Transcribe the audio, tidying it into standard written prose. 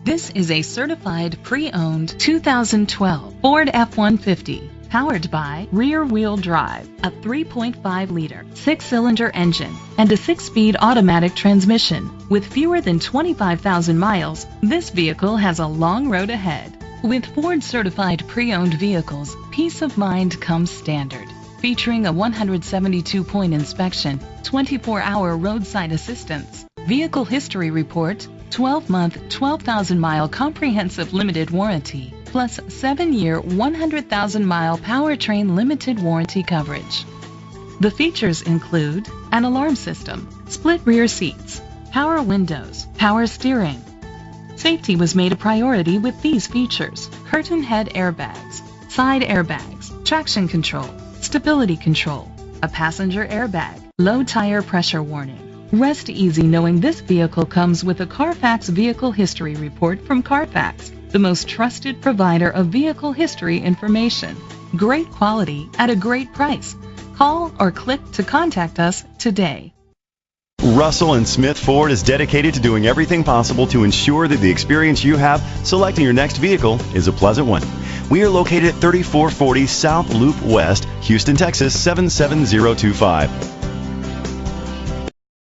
This is a certified pre-owned 2012 Ford F-150, powered by rear-wheel drive, a 3.5-liter, 6-cylinder engine, and a 6-speed automatic transmission. With fewer than 25,000 miles, this vehicle has a long road ahead. With Ford certified pre-owned vehicles, peace of mind comes standard. Featuring a 172-point inspection, 24-hour roadside assistance, vehicle history report, 12-month, 12,000-mile comprehensive limited warranty, plus 7-year, 100,000-mile powertrain limited warranty coverage. The features include an alarm system, split rear seats, power windows, power steering. Safety was made a priority with these features: curtain head airbags, side airbags, traction control, stability control, a passenger airbag, low tire pressure warning. Rest easy knowing this vehicle comes with a Carfax Vehicle History Report from Carfax, the most trusted provider of vehicle history information. Great quality at a great price. Call or click to contact us today. Russell and Smith Ford is dedicated to doing everything possible to ensure that the experience you have selecting your next vehicle is a pleasant one. We are located at 3440 South Loop West, Houston, Texas 77025.